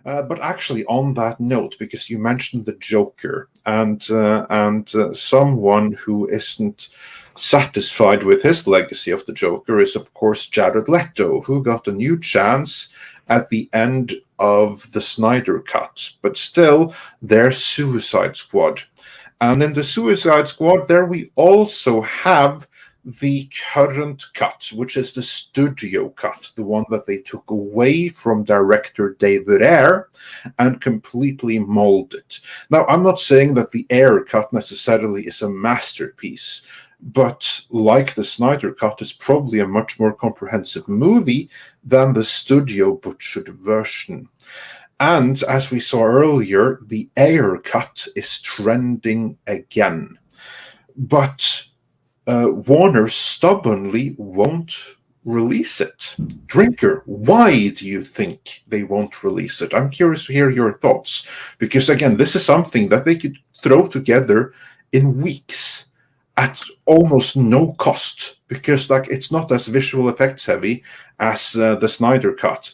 But actually, on that note, because you mentioned the Joker, and someone who isn't satisfied with his legacy of the Joker is, of course, Jared Leto, who got a new chance at the end of the Snyder Cut. But still, there's Suicide Squad. And in the Suicide Squad, there we also have the current cut, which is the studio cut, the one that they took away from director David Ayer and completely molded. Now, I'm not saying that the Ayer cut necessarily is a masterpiece, but like the Snyder Cut, is probably a much more comprehensive movie than the studio butchered version. And as we saw earlier, the Ayer Cut is trending again. But Warner stubbornly won't release it. Drinker, why do you think they won't release it? I'm curious to hear your thoughts. Because again, this is something that they could throw together in weeks at almost no cost, because it's not as visual effects heavy as the Snyder Cut.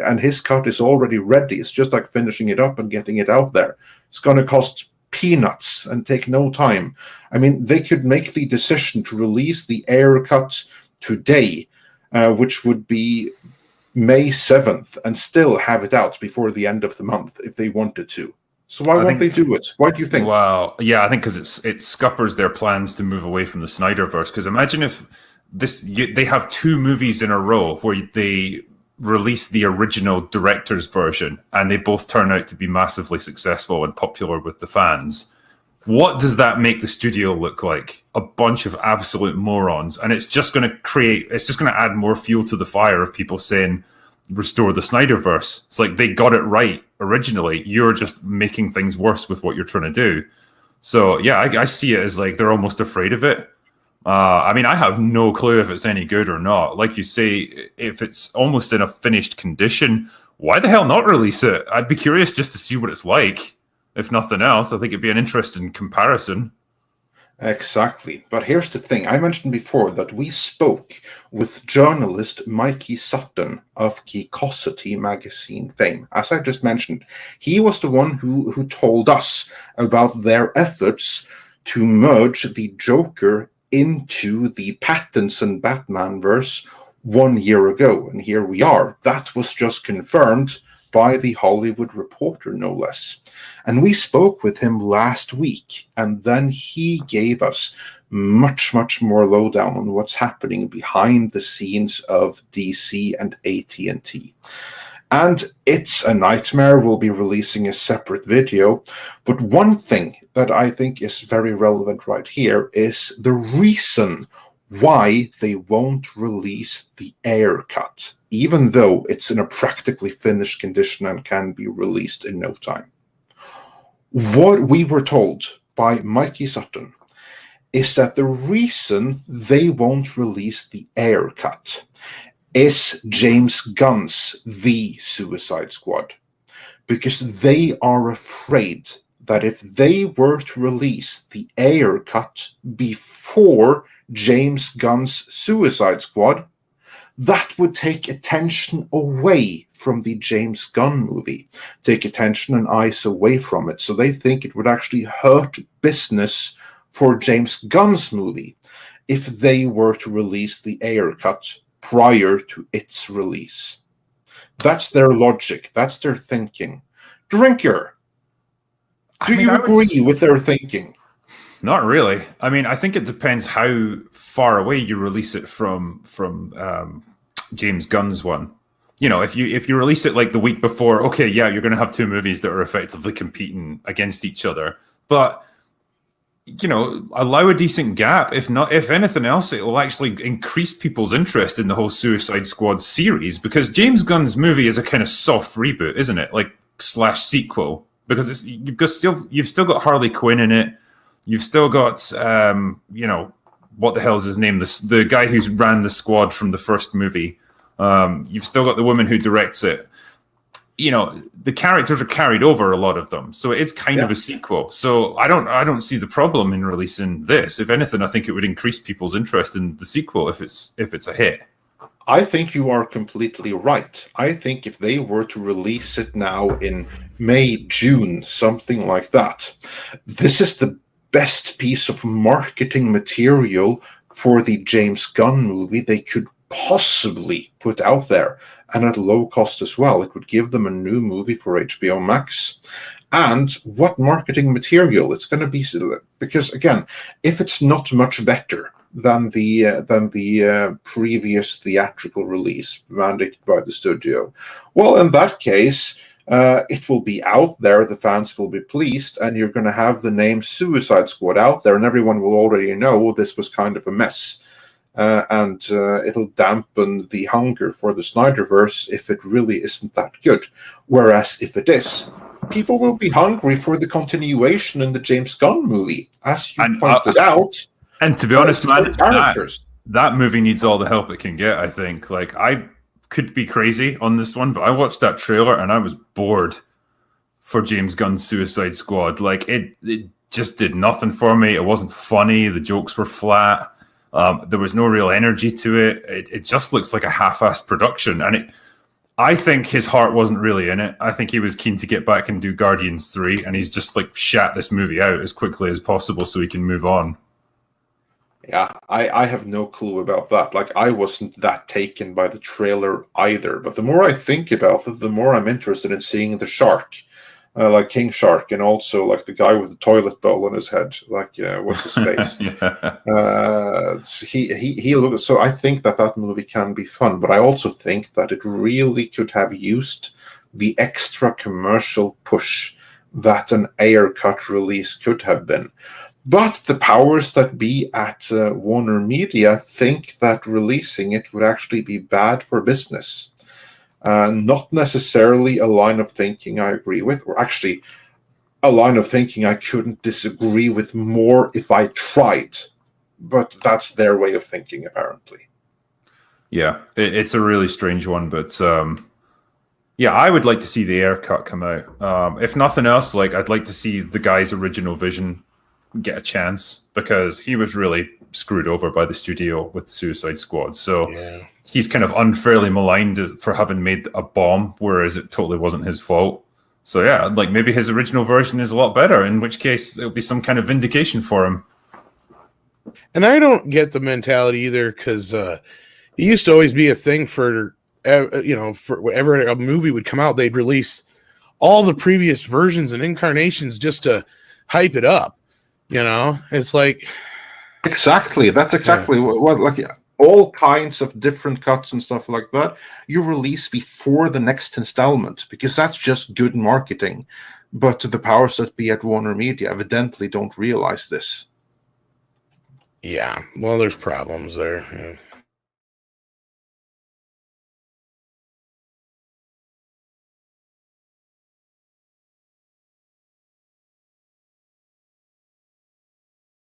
And his cut is already ready. It's just like finishing it up and getting it out there. It's going to cost peanuts and take no time. I mean, they could make the decision to release the Ayer Cut today, which would be May 7th, and still have it out before the end of the month if they wanted to. So why won't they do it? Why do you think? Well, yeah, I think because it scuppers their plans to move away from the Snyderverse. Because imagine if they have two movies in a row where they release the original director's version and they both turn out to be massively successful and popular with the fans. What does that make the studio look like? A bunch of absolute morons. And it's just going to add more fuel to the fire of people saying, restore the Snyderverse. It's like they got it right originally. You're just making things worse with what you're trying to do. So yeah, I see it as like they're almost afraid of it. I mean, I have no clue if it's any good or not. Like you say, if it's almost in a finished condition, why the hell not release it? I'd be curious just to see what it's like. If nothing else, I think it'd be an interesting comparison. Exactly. But here's the thing. I mentioned before that we spoke with journalist Mikey Sutton of Geekosity magazine fame. As I just mentioned, he was the one who told us about their efforts to merge the Joker into the Pattinson Batman verse 1 year ago. And here we are. That was just confirmed by the Hollywood Reporter, no less. And we spoke with him last week, and then he gave us much, much more lowdown on what's happening behind the scenes of DC and AT&T. And it's a nightmare. We'll be releasing a separate video. But one thing that I think is very relevant right here is the reason why they won't release the Ayer Cut, even though it's in a practically finished condition and can be released in no time. What we were told by Mikey Sutton is that the reason they won't release the Ayer Cut is James Gunn's The Suicide Squad, because they are afraid that if they were to release the Ayer Cut before James Gunn's Suicide Squad, that would take attention away from the James Gunn movie, take attention and eyes away from it. So they think it would actually hurt business for James Gunn's movie if they were to release the Ayer Cut prior to its release. That's their logic. That's their thinking. Drinker, do you agree with their thinking? Not really. I mean, I think it depends how far away you release it from James Gunn's one. You know, if you release it like the week before, okay, yeah, you're going to have two movies that are effectively competing against each other. But, you know, allow a decent gap. If anything else, it will actually increase people's interest in the whole Suicide Squad series, because James Gunn's movie is a kind of soft reboot, isn't it? Like / sequel, because you've still got Harley Quinn in it. You've still got, you know, what the hell is his name? The guy who's ran the squad from the first movie. You've still got the woman who directs it. You know, the characters are carried over, a lot of them. So it's kind of a sequel. So I don't see the problem in releasing this. If anything, I think it would increase people's interest in the sequel if it's a hit. I think you are completely right. I think if they were to release it now in May, June, something like that, this is the best piece of marketing material for the James Gunn movie they could possibly put out there, and at low cost as well. It would give them a new movie for HBO Max. And what marketing material it's going to be, because again, if it's not much better than the previous theatrical release mandated by the studio, well, in that case, it will be out there, the fans will be pleased, and you're going to have the name Suicide Squad out there, and everyone will already know this was kind of a mess. And it'll dampen the hunger for the Snyderverse if it really isn't that good. Whereas if it is, people will be hungry for the continuation in the James Gunn movie, as you pointed out. And to be honest, man, that movie needs all the help it can get, I think. Like, I could be crazy on this one, but I watched that trailer and I was bored for James Gunn's Suicide Squad. Like, it just did nothing for me. It wasn't funny. The jokes were flat. There was no real energy to it. It just looks like a half-assed production. And I think his heart wasn't really in it. I think he was keen to get back and do Guardians 3, and he's just like shat this movie out as quickly as possible so he can move on. Yeah, I have no clue about that. Like, I wasn't that taken by the trailer either. But the more I think about it, the more I'm interested in seeing the shark, like King Shark, and also like the guy with the toilet bowl on his head. Like, what's his face? He looks. So I think that movie can be fun. But I also think that it really could have used the extra commercial push that an Ayer Cut release could have been. But the powers that be at WarnerMedia think that releasing it would actually be bad for business. Not necessarily a line of thinking I agree with, or actually a line of thinking I couldn't disagree with more if I tried. But that's their way of thinking, apparently. Yeah, it's a really strange one, but yeah, I would like to see the Ayer Cut come out. If nothing else, like, I'd like to see the guy's original vision get a chance, because he was really screwed over by the studio with Suicide Squad. So he's kind of unfairly maligned for having made a bomb, whereas it totally wasn't his fault. So yeah, like, maybe his original version is a lot better, in which case it'll be some kind of vindication for him. And I don't get the mentality either, because it used to always be a thing for, for whenever a movie would come out, they'd release all the previous versions and incarnations just to hype it up. It's like, exactly. That's exactly what like all kinds of different cuts and stuff like that you release before the next installment, because that's just good marketing. But the powers that be at WarnerMedia evidently don't realize this. Yeah, well, there's problems there. Yeah.